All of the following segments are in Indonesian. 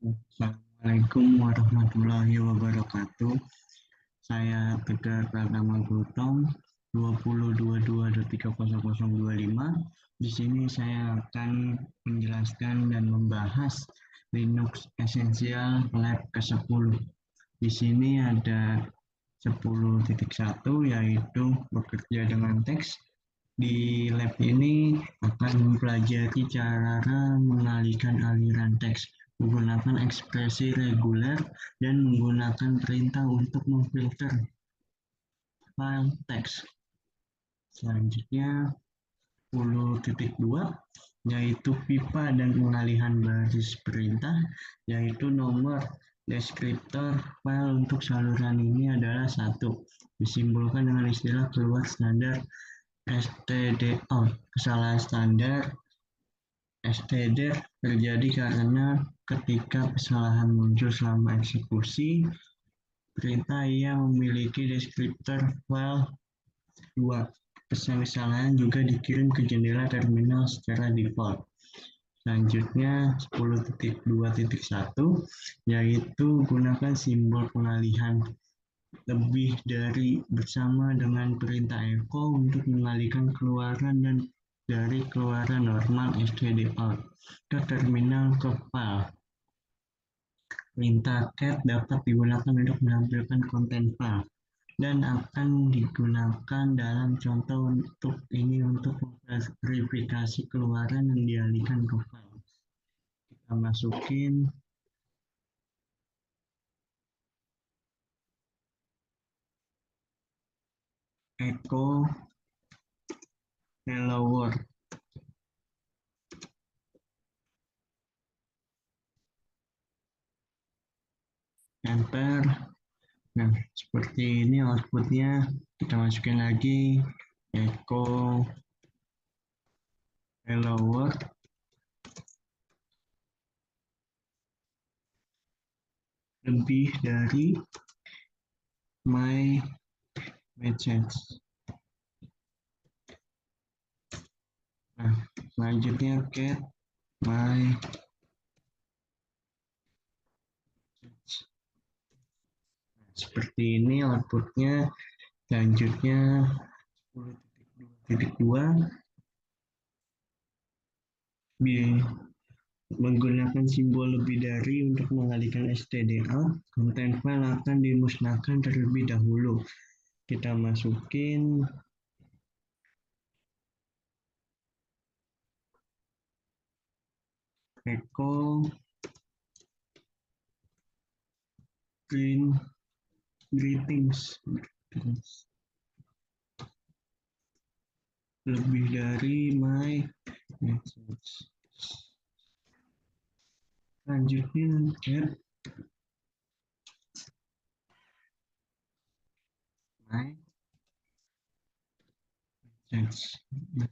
Assalamualaikum warahmatullahi wabarakatuh. Saya Tegar Pratama Gotong, 2022-30.025. Di sini saya akan menjelaskan dan membahas Linux Essential Lab ke-10. Di sini ada 10.1 yaitu bekerja dengan teks. Di lab ini akan mempelajari cara mengalihkan aliran teks menggunakan ekspresi reguler dan menggunakan perintah untuk memfilter file teks. Selanjutnya 10.2 yaitu pipa dan pengalihan baris perintah, yaitu nomor deskriptor file untuk saluran ini adalah 1, disimbolkan dengan istilah keluar standar stdout. Kesalahan standar std terjadi karena ketika kesalahan muncul selama eksekusi perintah yang memiliki deskriptor file 2. Pesan kesalahan juga dikirim ke jendela terminal secara default. Selanjutnya 10.2.1 yaitu gunakan simbol pengalihan lebih dari bersama dengan perintah echo untuk mengalihkan keluaran dan dari keluaran normal stdout ke terminal ke file. Perintah cat dapat digunakan untuk menampilkan konten file dan akan digunakan dalam contoh untuk verifikasi keluaran yang dialihkan ke file. Kita masukin echo hello world. Enter. Nah, seperti ini outputnya. Kita masukin lagi echo hello world. Lebih dari my message. Nah, selanjutnya get my message. Nah, seperti ini outputnya. Selanjutnya 10.2 menggunakan simbol lebih dari untuk mengalihkan stdout, konten file akan dimusnahkan terlebih dahulu. Kita masukin echo print greetings lebih dari my message. Selanjutnya get my message. Nah,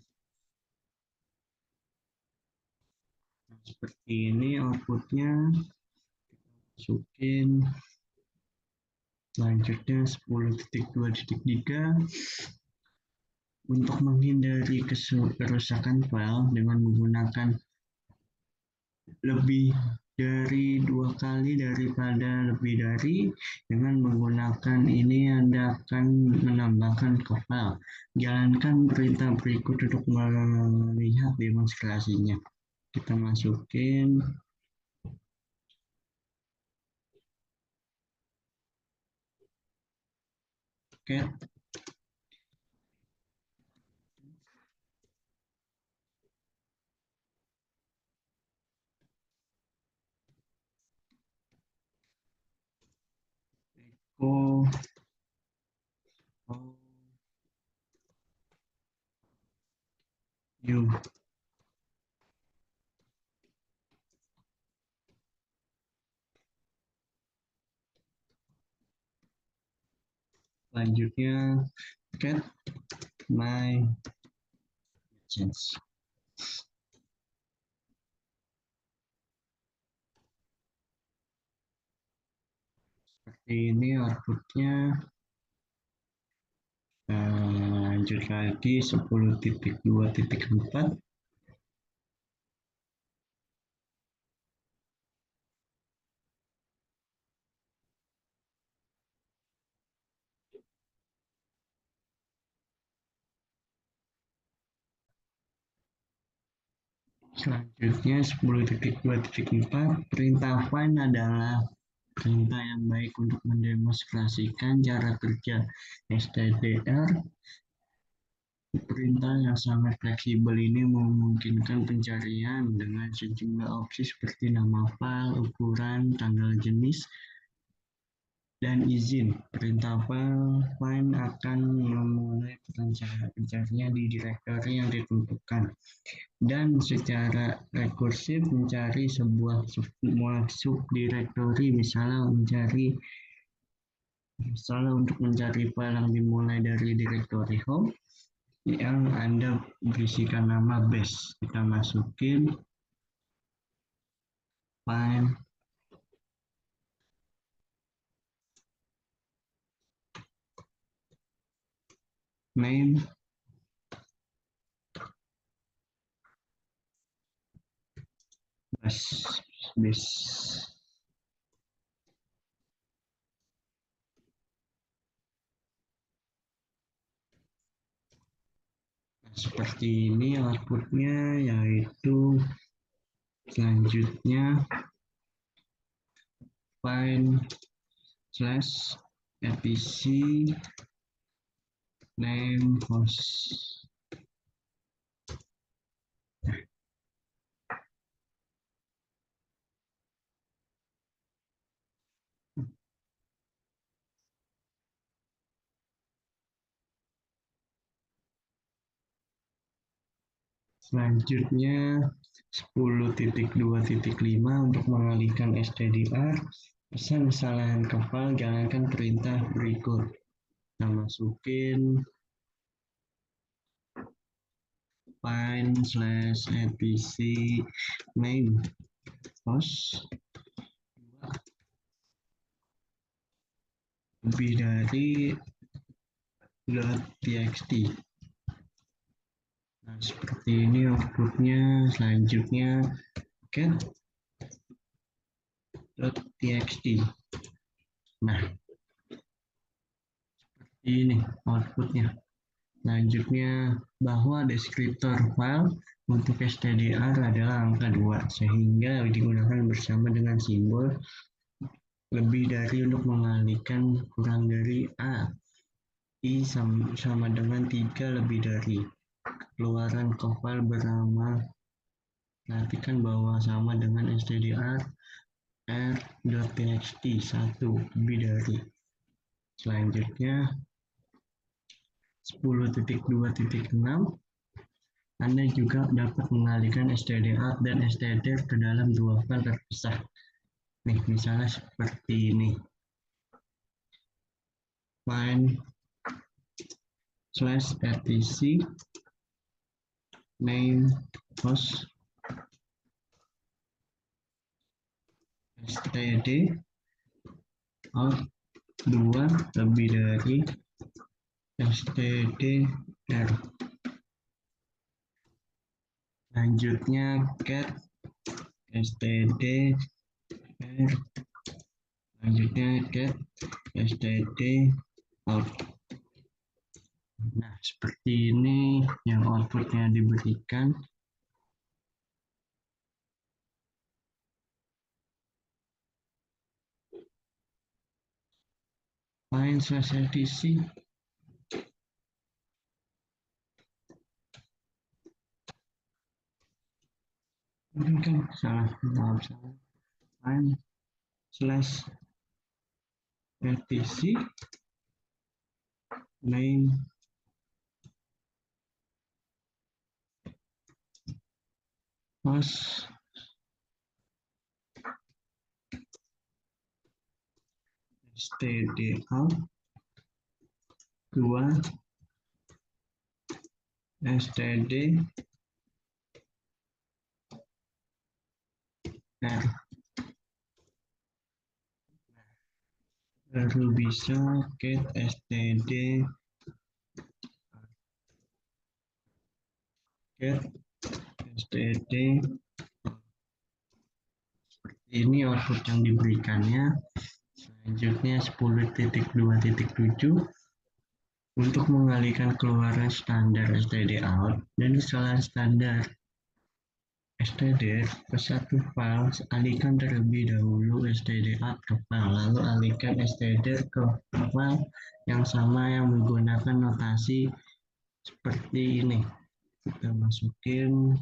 seperti ini outputnya. Masukin selanjutnya 10.2.3 untuk menghindari kerusakan file dengan menggunakan lebih dari 2 kali daripada lebih dari. Dengan menggunakan ini Anda akan menambahkan ke file. Jalankan perintah berikut untuk melihat demonstrasinya. Kita masukin cat echo you. Selanjutnya get my message. Seperti ini outputnya. Lanjut lagi 10.2.4. Selanjutnya 10.2.4 perintah find adalah perintah yang baik untuk mendemonstrasikan cara kerja stdr. Perintah yang sangat fleksibel ini memungkinkan pencarian dengan sejumlah opsi seperti nama file, ukuran, tanggal jenis, dan izin. Perintah find akan memulai pencarian di direktori yang ditentukan dan secara rekursif mencari sebuah subdirektori, misalnya untuk mencari file yang dimulai dari direktori home yang Anda berisikan nama base. Kita masukin find name base. Seperti ini outputnya, yaitu selanjutnya find /etc name host. Selanjutnya 10.2.5 untuk mengalihkan stdr. Pesan kesalahan ke file, jalankan perintah berikut. Kita masukin find /etc name host lebih dari .txt. Nah, seperti ini outputnya. Selanjutnya get.txt. Nah, seperti ini outputnya. Selanjutnya, bahwa deskriptor file untuk stdr adalah angka 2, sehingga digunakan bersama dengan simbol lebih dari untuk mengalihkan kurang dari A. I sama dengan 3 lebih dari. Keluaran ke file bernama, perhatikan bahwa sama dengan stdr r.txt 1 lebih dari. Selanjutnya 10.2.6 Anda juga dapat mengalihkan stdout dan stdir ke dalam dua file terpisah. Nih, misalnya seperti ini. Find /etc name host std out 2 lebih dari stdr. Selanjutnya get stdr. Selanjutnya get std out. Nah, seperti ini yang outputnya diberikan. Find /etc. Mungkin kan salah. Find /etc name host stdout 2 stdr. Baru bisa get std seperti ini output yang diberikannya. Selanjutnya 10.2.7 untuk mengalihkan keluaran standar stdout dan kesalahan standar std ke satu file, alihkan terlebih dahulu std_out ke file, lalu alihkan std ke file yang sama yang menggunakan notasi seperti ini. Kita masukin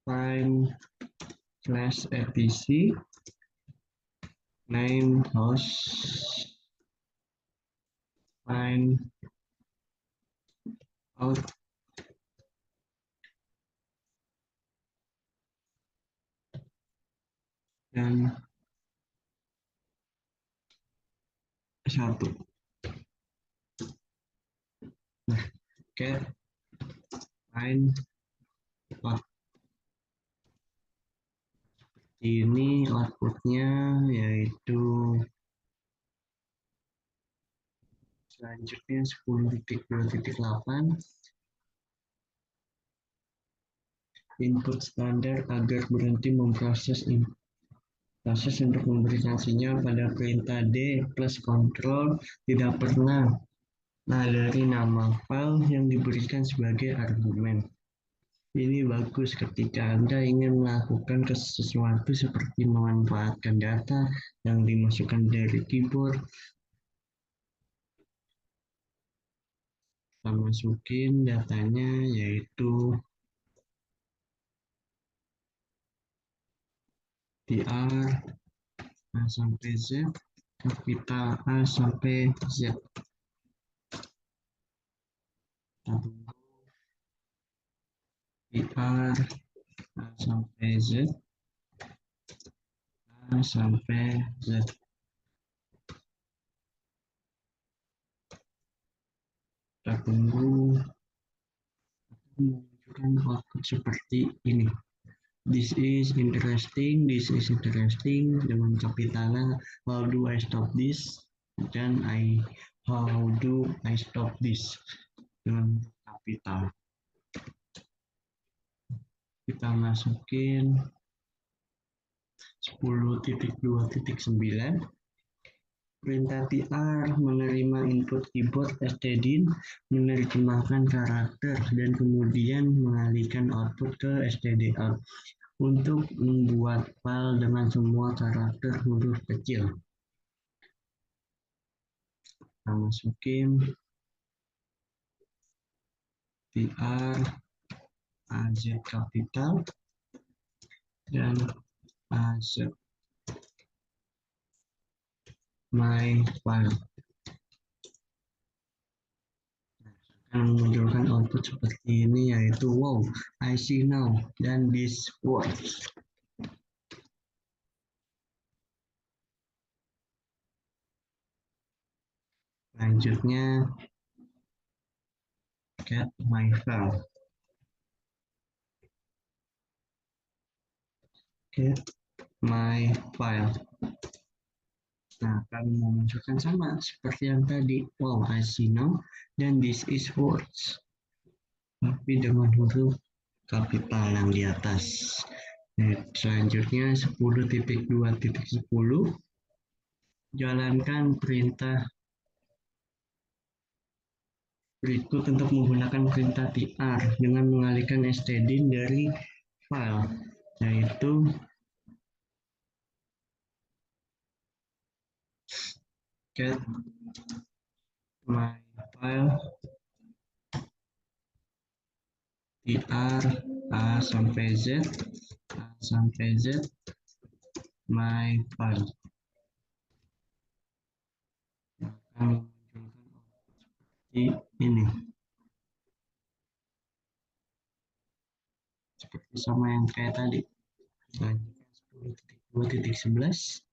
find /etc name host find out dan satu. Nah, get find out ini outputnya yaitu selanjutnya 10.2.8 input standar agar berhenti memproses proses untuk memberikan sinyal pada perintah D plus kontrol tidak pernah dari nama file yang diberikan sebagai argumen. Ini bagus ketika Anda ingin melakukan sesuatu seperti memanfaatkan data yang dimasukkan dari keyboard. Kita masukin datanya yaitu tr A sampai Z, kapital A sampai Z. tr A sampai Z, A sampai Z. Kita tunggu menunjukkan output seperti ini. This is interesting dengan kapital A. How do I stop this? Dan how do I stop this dengan kapital. Kita masukin 10.2.9 perintah tr menerima input keyboard stdin, menerjemahkan karakter dan kemudian mengalihkan output ke stdout untuk membuat file dengan semua karakter huruf kecil. Kita masukin tr az kapital dan az my file. Akan menunjukkan output seperti ini yaitu wow, I see now dan this works. Selanjutnya get my file. Get my file. Nah, kami memunculkan sama seperti yang tadi. Wow, I see now dan this is words. Tapi dengan huruf kapital yang di atas. Nah, selanjutnya 10.2.10 jalankan perintah berikut untuk menggunakan perintah tr dengan mengalihkan stdin dari file, yaitu get my file tr A sampai Z, A sampai Z, my file. Akan menunjukkan seperti ini. Seperti sama yang kayak tadi. Selanjutnya 10.2.11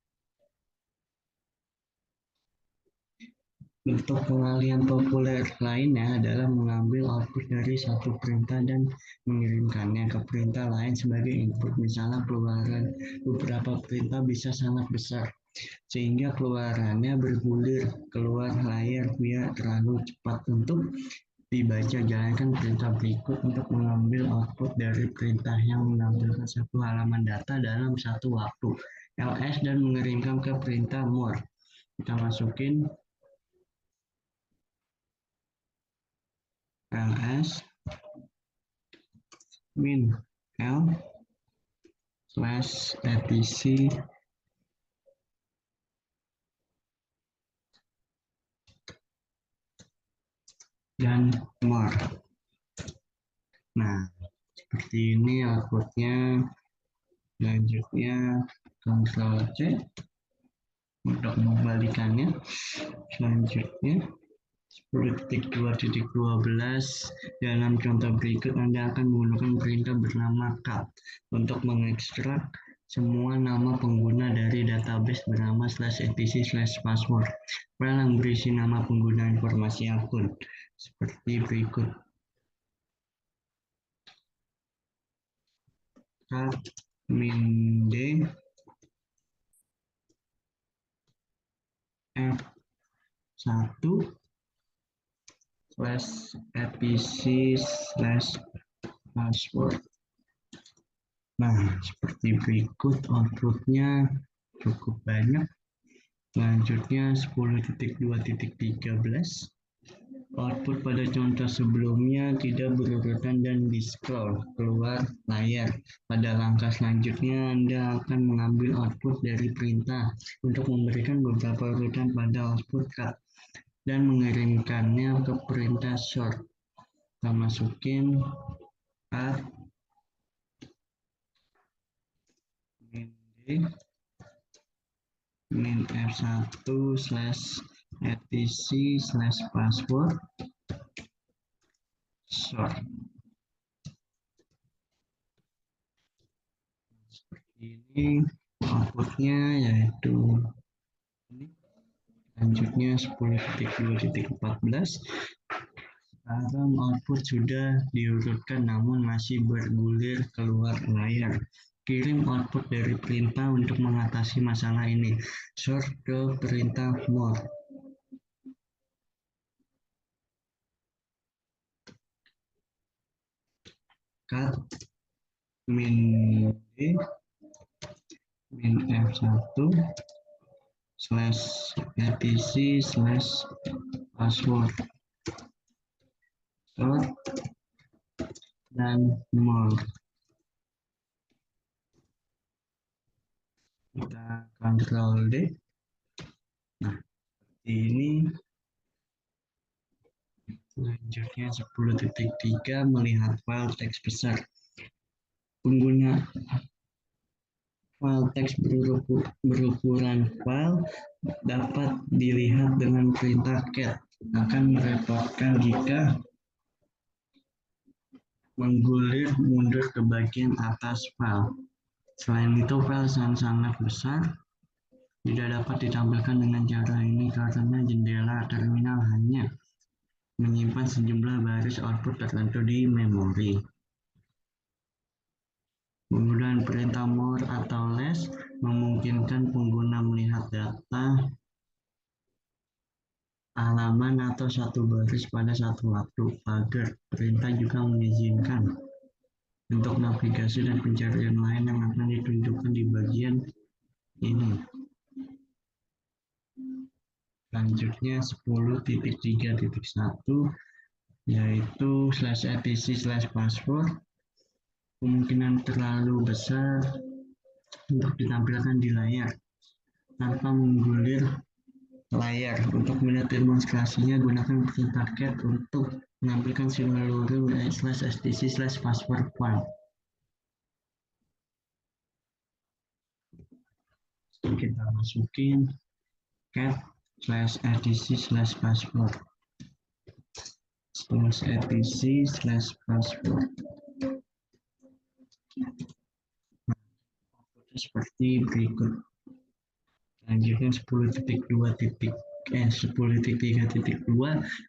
bentuk pengalihan populer lainnya adalah mengambil output dari satu perintah dan mengirimkannya ke perintah lain sebagai input. Misalnya keluaran beberapa perintah bisa sangat besar, sehingga keluarannya bergulir keluar layar biar terlalu cepat untuk dibaca. Jalankan perintah berikut untuk mengambil output dari perintah yang menampilkan satu halaman data dalam satu waktu, ls, dan mengirimkan ke perintah more. Kita masukin ls min L slash etc dan more. Nah, seperti ini outputnya. Selanjutnya Ctrl C untuk membalikannya. Selanjutnya 10.2.12 dalam contoh berikut Anda akan menggunakan perintah bernama cut untuk mengekstrak semua nama pengguna dari database bernama /etc/password. File yang berisi nama pengguna informasi akun seperti berikut. Cut min d f1 /etc/password. Nah, seperti berikut outputnya cukup banyak. Selanjutnya 10.2.13. Output pada contoh sebelumnya tidak berurutan dan di-scroll keluar layar. Pada langkah selanjutnya, Anda akan mengambil output dari perintah untuk memberikan beberapa urutan pada output cut dan mengirimkannya ke perintah sort. Kita masukin cut min d min f1/etc/password sort. Seperti ini outputnya, yaitu ini. Selanjutnya 10.2.14. Sekarang output sudah diurutkan namun masih bergulir keluar layar. Kirim output dari perintah untuk mengatasi masalah ini. Sort ke perintah more. Cut min d min f1 /etc/password sort dan more. Kita Ctrl D. Nah, ini selanjutnya 10.3 melihat file teks besar. Pengguna file teks berukuran file dapat dilihat dengan perintah cat. Akan merepotkan jika menggulir mundur ke bagian atas file. Selain itu, file yang sangat besar tidak dapat ditampilkan dengan cara ini karena jendela terminal hanya menyimpan sejumlah baris output tertentu di memori. Penggunaan perintah more atau less memungkinkan pengguna melihat data halaman atau satu baris pada satu waktu. Pagar perintah juga mengizinkan untuk navigasi dan pencarian lain yang akan ditunjukkan di bagian ini. Selanjutnya 10.3.1 yaitu /etc/password kemungkinan terlalu besar untuk ditampilkan di layar tanpa menggulir layar. Untuk melihat demonstrasinya, gunakan perintah cat untuk menampilkan seluruh /etc/password file. Kita masukin cat /etc/password /etc/password. Seperti berikut. Selanjutnya 10.3.2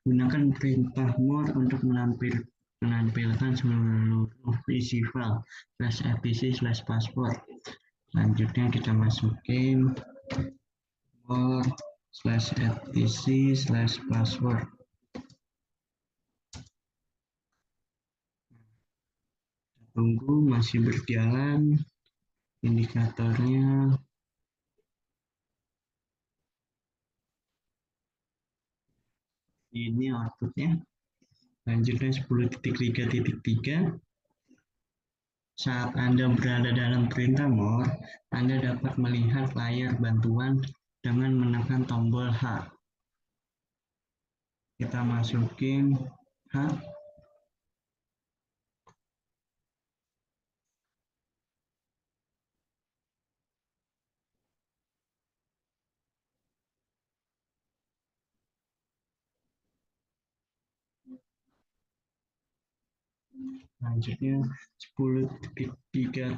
gunakan perintah more untuk menampilkan seluruh isi file /etc/password. Selanjutnya kita masukin more /etc/password. Tunggu, masih berjalan indikatornya. Ini outputnya. Selanjutnya 10.3.3 Saat Anda berada dalam perintah more, Anda dapat melihat layar bantuan dengan menekan tombol H. Kita masukin H. Selanjutnya 10.3.4,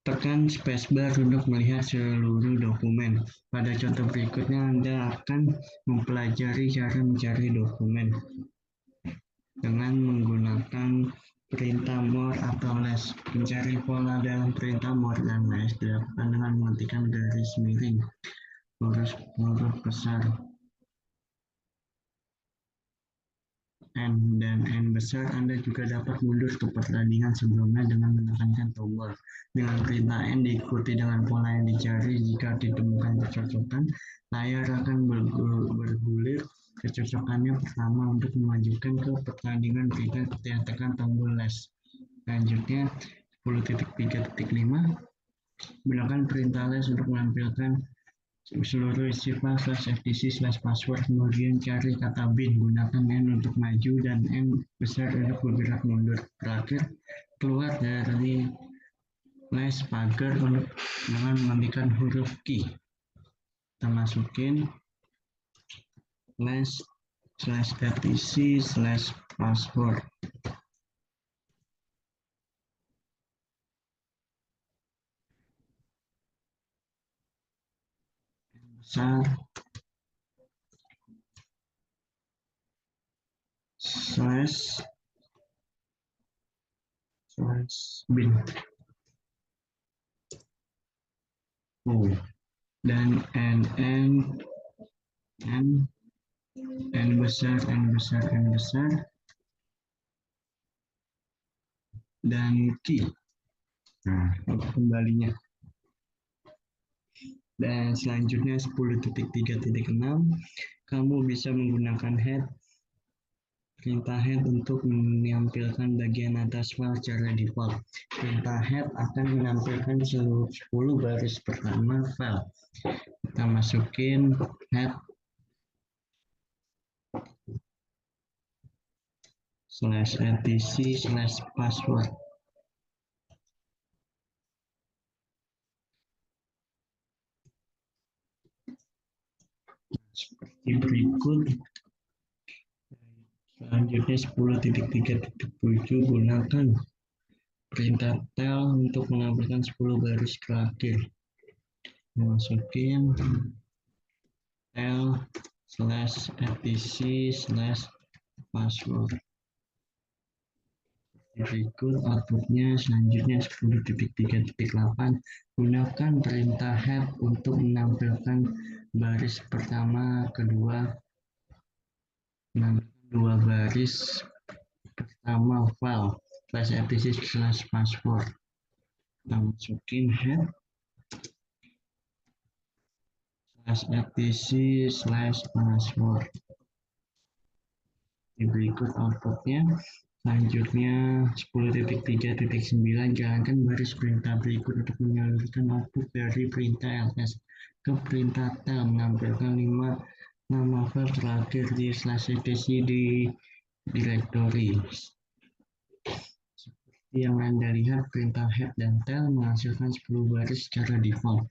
tekan spacebar untuk melihat seluruh dokumen. Pada contoh berikutnya Anda akan mempelajari cara mencari dokumen dengan menggunakan perintah more atau less. Mencari pola dalam perintah more dan less dilakukan dengan mengetikkan garis miring huruf besar N dan N besar. Anda juga dapat mundur ke pertandingan sebelumnya dengan menekankan tombol. Dengan perintah N diikuti dengan pola yang dicari. Jika ditemukan kecocokan, layar akan bergulir kecocokannya pertama untuk memajukan ke pertandingan berikutnya. Tekan tombol less. Selanjutnya 10.3.5, gunakan perintah less untuk menampilkan seluruh isi file /etc/password, kemudian cari kata bin, gunakan N untuk maju dan N besar untuk bergerak mundur. Terakhir, keluar dari list pagar dengan mengetikkan huruf key. Kita masukin list/etc/password. Besar /bin. Dan N besar dan key. Nah, kembalinya. Dan selanjutnya 10.3.6, kamu bisa menggunakan perintah head untuk menampilkan bagian atas file secara default. Perintah head akan menampilkan seluruh 10 baris pertama file. Kita masukin head /etc/password. Seperti berikut. Selanjutnya 10.3.7, gunakan perintah tel untuk menampilkan 10 baris terakhir. Masukin /etc/password. Berikut outputnya. Selanjutnya 10.3.8, gunakan perintah head untuk menampilkan baris pertama, kedua, dua baris pertama file /etc/password. Kita masukin head /etc/password. Berikut outputnya. Selanjutnya 10.3.9, jalankan baris perintah berikut untuk menyalurkan output dari perintah ls ke perintah tel, menampilkan 5 nama file terakhir di /etc di directory. Seperti yang Anda lihat, perintah head dan tel menghasilkan 10 baris secara default.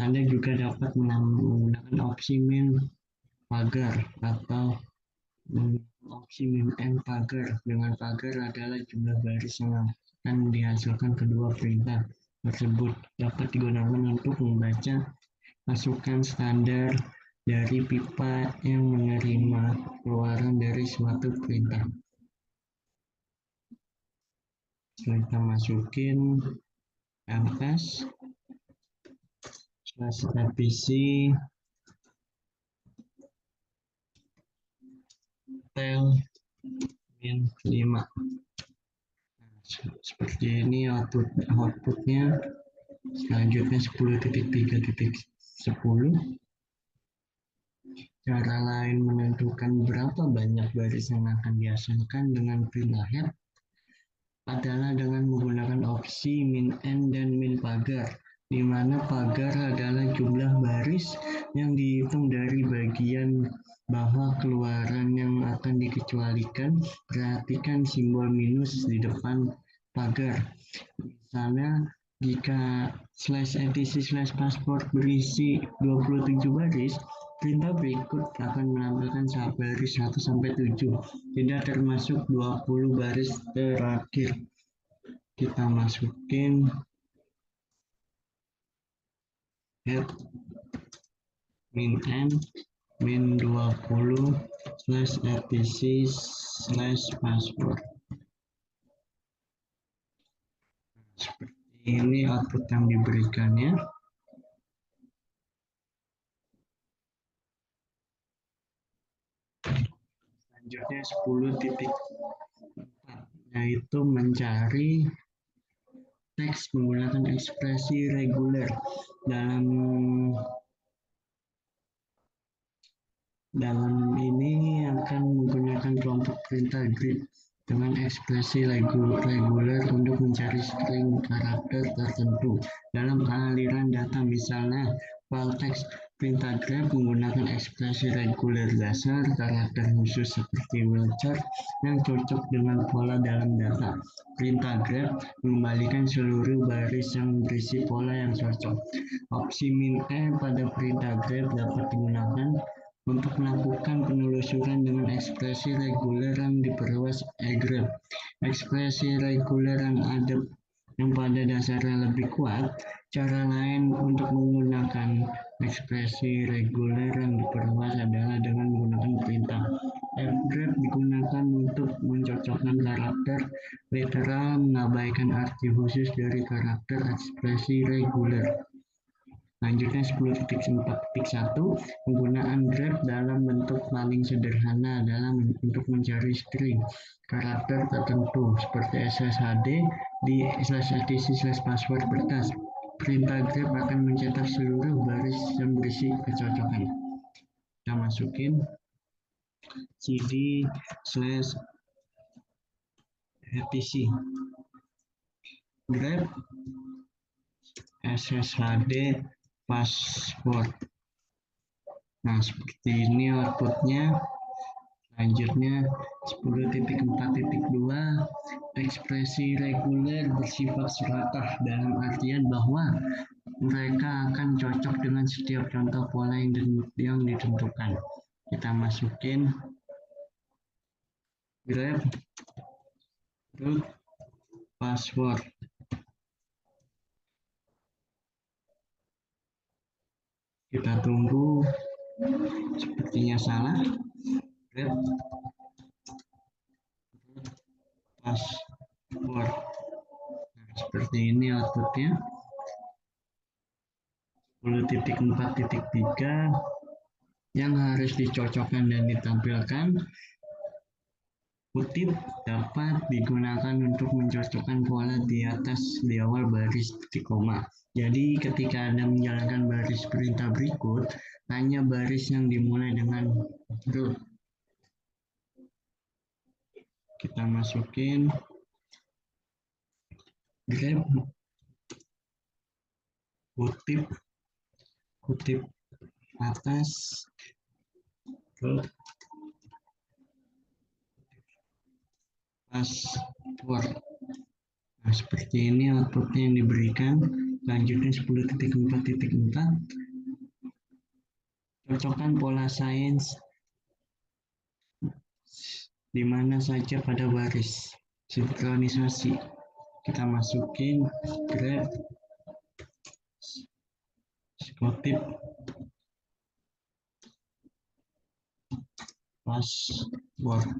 Anda juga dapat menggunakan opsi min pagar atau opsi min n pagar. Dengan pagar adalah jumlah baris yang akan dihasilkan kedua perintah tersebut. Dapat digunakan untuk membaca masukan standar dari pipa yang menerima keluaran dari suatu perintah. Kita masukin ls/etc tel min 5. Seperti ini outputnya. Selanjutnya 10.3.10, cara lain menentukan berapa banyak baris yang akan dihasilkan dengan perintah head adalah dengan menggunakan opsi min n dan min pagar, di mana pagar adalah jumlah baris yang dihitung dari bagian bawah keluaran yang akan dikecualikan. Perhatikan simbol minus di depan pagar. Misalnya, jika /etc/password berisi 27 baris, perintah berikut akan menampilkan baris 1 sampai 7, tidak termasuk 20 baris terakhir. Kita masukin head min n min 20 /etc/password. Seperti ini output yang diberikannya. Selanjutnya 10.4, yaitu mencari teks menggunakan ekspresi reguler. Dalam ini akan menggunakan kelompok perintah grid dengan ekspresi reguler untuk mencari string karakter tertentu dalam aliran data. Misalnya, file teks perintah grep menggunakan ekspresi reguler dasar karakter khusus seperti wheelchart yang cocok dengan pola dalam data. Perintah grep mengembalikan seluruh baris yang berisi pola yang cocok. Opsi min e pada perintah grep dapat digunakan untuk melakukan penelusuran dengan ekspresi reguler yang diperluas egrep. Ekspresi reguler yang pada dasarnya lebih kuat. Cara lain untuk menggunakan ekspresi reguler yang diperluas adalah dengan menggunakan perintah fgrep digunakan untuk mencocokkan karakter literal, mengabaikan arti khusus dari karakter ekspresi reguler. Selanjutnya 10.4.1, penggunaan grep dalam bentuk paling sederhana adalah untuk mencari string karakter tertentu seperti SSHD di /etc/password kertas. Perintah grep akan mencetak seluruh baris yang berisi kecocokan. Kita masukin cd/etc grep SSHD password. Nah, seperti ini outputnya. Selanjutnya 10.4.2, ekspresi reguler bersifat serakah dalam artian bahwa mereka akan cocok dengan setiap contoh pola yang ditentukan. Kita masukin grep root password. Kita tunggu, sepertinya salah. Grep password. Nah, seperti ini outputnya. 10.4.3 yang harus dicocokkan dan ditampilkan. Kutip dapat digunakan untuk mencocokkan pola di awal baris titik koma. Jadi ketika Anda menjalankan baris perintah berikut, hanya baris yang dimulai dengan root. Kita masukin grep kutip atas root password. Nah, seperti ini outputnya yang diberikan. Selanjutnya 10.4.4, cocokkan pola sains di mana saja pada baris. Sinkronisasi. Kita masukin grep kutip password.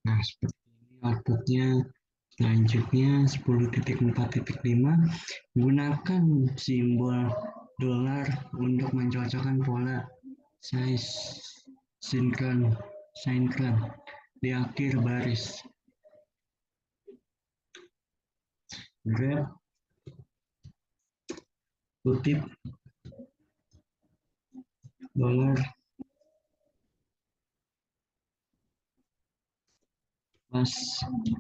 Nah, seperti ini outputnya. Selanjutnya 10.4.5, gunakan simbol dolar untuk mencocokkan pola size sinkron di akhir baris. Grep kutip dolar password.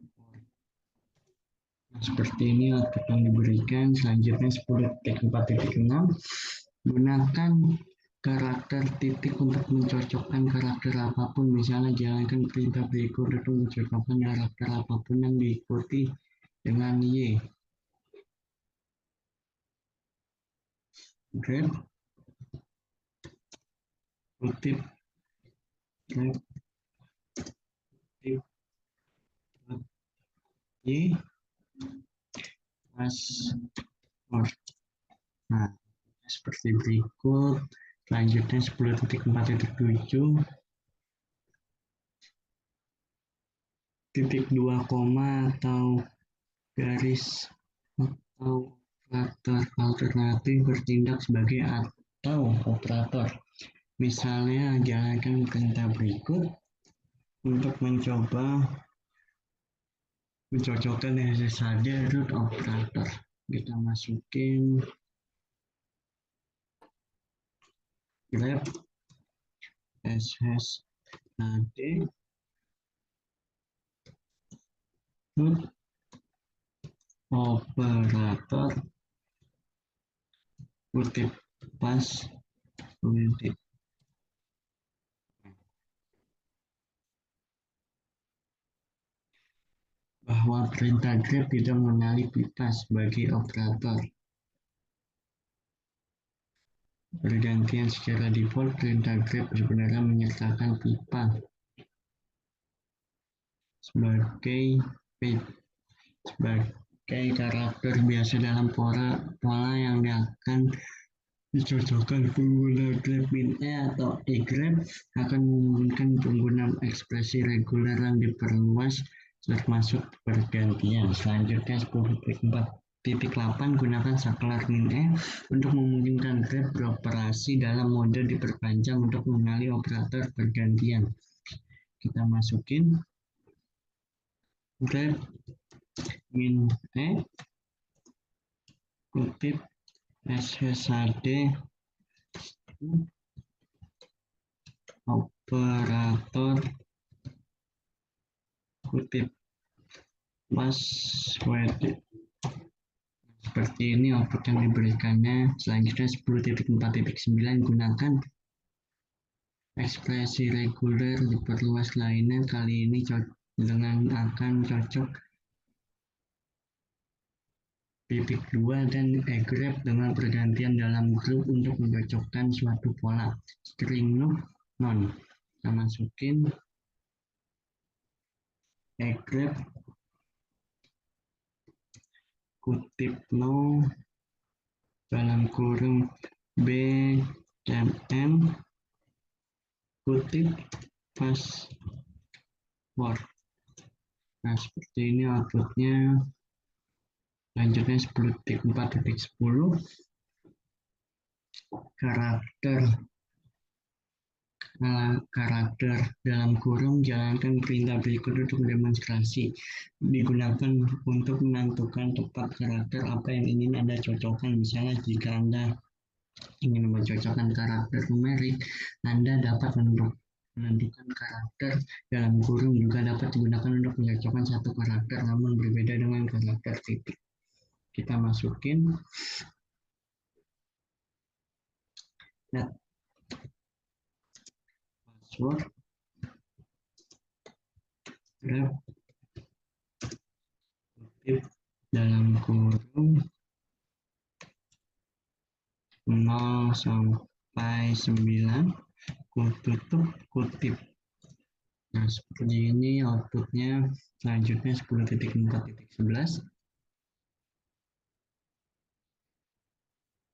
Seperti ini output yang diberikan. Selanjutnya 10.4.6, gunakan karakter titik untuk mencocokkan karakter apapun. Misalnya jalankan perintah berikut untuk mencocokkan karakter apapun yang diikuti dengan Y. Grab, kutip, grab, kutip, Y, password. Nah, seperti berikut. Selanjutnya 10.4.7, titik 2 koma atau garis atau operator alternatif bertindak sebagai atau operator. Misalnya, jalankan perintah berikut untuk mencoba mencocokkan SSH root operator. Kita masukin grep SSH root operator kutip pas kutip. Bahwa perintah grep tidak mengenali pipa sebagai operator. Pergantian secara default, perintah grep sebenarnya menyertakan pipa sebagai karakter biasa dalam pola yang akan dicocokkan. Pengguna grep min-e atau e-grep akan memungkinkan penggunaan ekspresi reguler yang diperluas termasuk pergantian. Selanjutnya 10.4.8, gunakan saklar min-e untuk memungkinkan grep beroperasi dalam mode diperpanjang untuk mengenali operator pergantian. Kita masukin grep min-e kutip SSHD operator kutip password. Seperti ini output yang diberikannya. Selanjutnya 10.4.9, gunakan ekspresi reguler diperluas lainnya. Kali ini dengan akan cocok titik 2 dan e-grep dengan pergantian dalam grup untuk mencocokkan suatu pola. String non. Kita masukin e-grep kutip no dalam kurung b dan m kutip password. Nah, seperti ini outputnya. Selanjutnya 10.4.10, karakter dalam kurung jalankan perintah berikut untuk demonstrasi. Digunakan untuk menentukan tepat karakter apa yang ingin Anda cocokkan. Misalnya jika Anda ingin mencocokkan karakter numerik, Anda dapat menentukan karakter dalam kurung juga dapat digunakan untuk mencocokkan satu karakter namun berbeda dengan karakter titik. Kita masukin net password grep kutip dalam kurung 0 sampai 9 tutup kutip. Nah, seperti ini outputnya. Selanjutnya 10.4.11,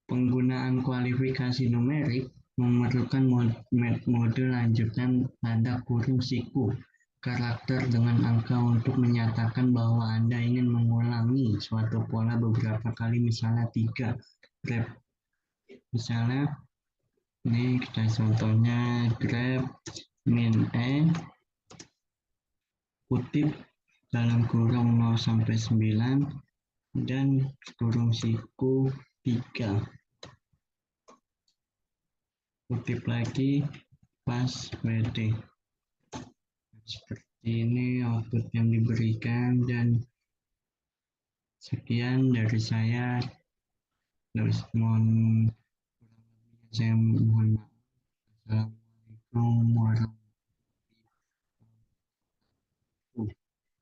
penggunaan kualifikasi numerik memerlukan mode lanjutan tanda kurung siku karakter dengan angka untuk menyatakan bahwa Anda ingin mengulangi suatu pola beberapa kali, misalnya 3 grep. Misalnya ini kita contohnya grep min-e kutip dalam kurung 0 sampai 9 dan kurung siku 3 kutip lagi password. Seperti ini output yang diberikan dan Sekian dari saya. Mohon saya mohon maaf. Assalamualaikum